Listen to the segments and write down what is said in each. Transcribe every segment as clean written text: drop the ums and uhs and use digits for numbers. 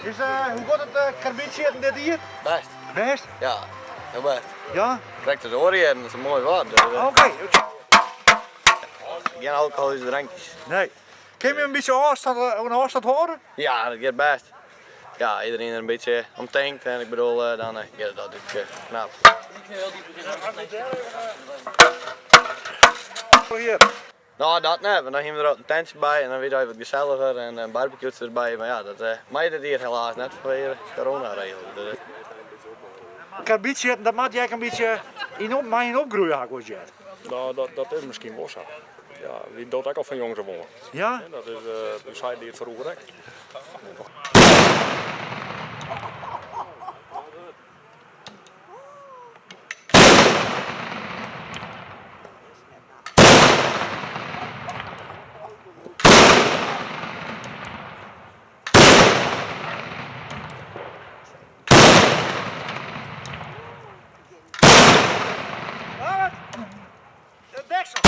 Hoe gaat het karbietje dit hier? Best. Best? Ja, heel best. Ja? Krijgt het oor hier en dat is een mooi woord. Oké. Geen alcoholische drankjes. Nee. Kun je een beetje afstand horen? Ja, dat gaat best. Ja, iedereen er een beetje om denkt en ik bedoel, dan gaat dat natuurlijk knap. Hier. Nou, dat net, want dan gaan we er ook een tentje bij en dan weer even gezelliger en barbecues erbij. Maar ja, dat mag je dat hier helaas net vanwege corona-regels. Dus, Karbietje, dat maakt jij een beetje in opgroeien, had ik gezegd. Nou, dat is misschien wel zo. Ja, wie doet ook al van jongens wonen. Ja? En dat is de zij die het vroeger ook. De deksel.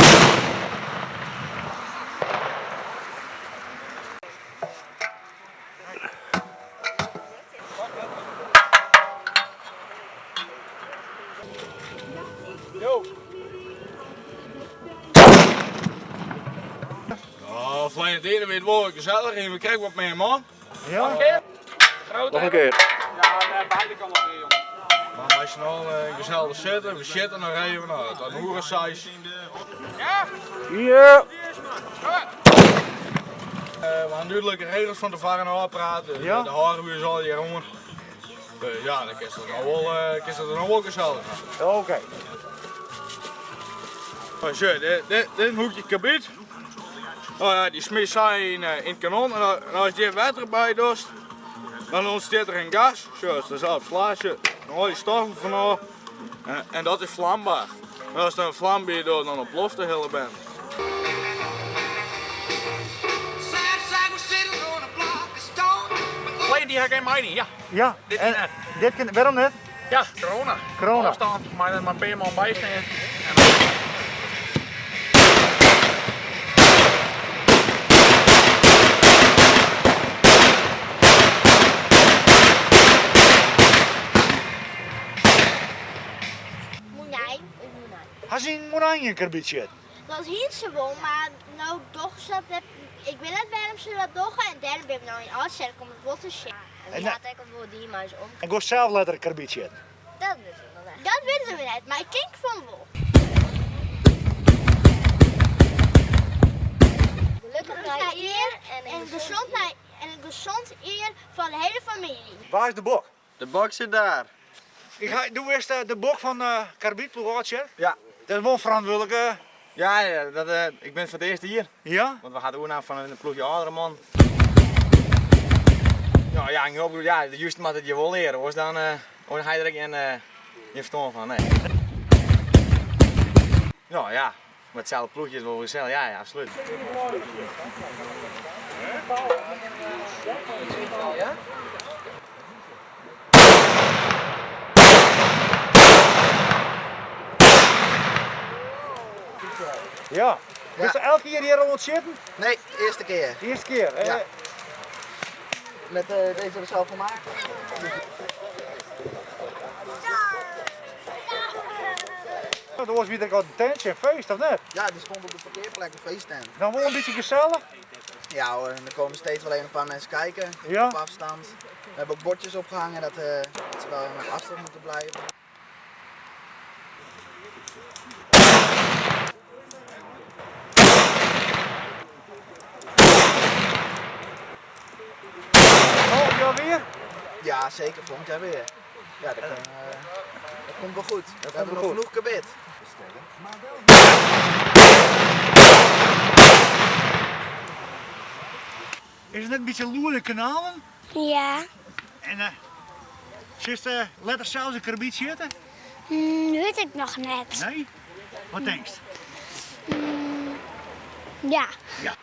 Oh, vleien het ene weer wel gezellig en we krijgen wat meer man. Ja? Nog een keer. Ja, nee, beide kan nog weer jongen. Maar als je nou gezellig zitten, we zitten nog even, nou, dan hoeren size. Ja? Ja. We gaan duidelijke regels van de varen afpraten. Ja? De hardware zal hier jongen. Ja, dan is het nog wel gezellig. Oké. Zo, dit is een hoekje kabiet. Oh ja, die smeet zij in het kanon en als je water bij doet, dan ontstaat er een gas. Zo, dat is op slaatje. Dan haal je stoffen vanaf en dat is vlambaar. En als er een vlam bij doet, dan ontploft de hele band. Alleen die heb ik in mij niet, ja. Ja. Dit En net. waarom net? Ja, corona. Corona. Afstand, maar ben je maar bijsnijden. Moenij. Hij is een oranje karbietje. Dat hield ze wel, maar nou toch zat het. Ik wil het waarom ze dat doen en daarom ben ik nou in afzet om het wat te zien. En die had ik al voor die muis om. En go zelf letter karbietje. Dat weten we nog niet. Dat weten we niet, maar ik denk van wel. Gelukkig hier en een gezond eer van de hele familie. Waar is de bok? De bok zit daar. Doe eerst de bok van karbiet, ploegje. Ja. Dat is wel verantwoordelijk. Ja, ik ben voor het eerst hier. Ja? Want we gaan ook naar van een ploegje oudere man. Ja, de juiste moet het je wel leren. Hoor, dan ga je er in je verstand van. Nee. Nou ja, met hetzelfde ploegje is wel gezellig. Ja, absoluut. Ja. Is er elke keer hier rond zitten? Nee, eerste keer. De eerste keer. Ja. Met deze er zelf gemaakt. Er was weer een tentje, een feest of net? Ja, die stond op de parkeerplek, een feesttent. Dan wel een beetje gezellig. Ja hoor, en er komen steeds wel een paar mensen kijken. Ja. Op afstand. We hebben ook bordjes opgehangen dat ze wel in afstand moeten blijven. Oh, ja weer? Ja, zeker, volgend jaar weer. Ja, dat komt wel goed. We hebben nog genoeg kabit. Is het net een beetje loer in kanalen? Ja. En zit de letter zelfs een karbiet zitten? Weet ik nog net. Nee? Wat denk je? Ja. Ja.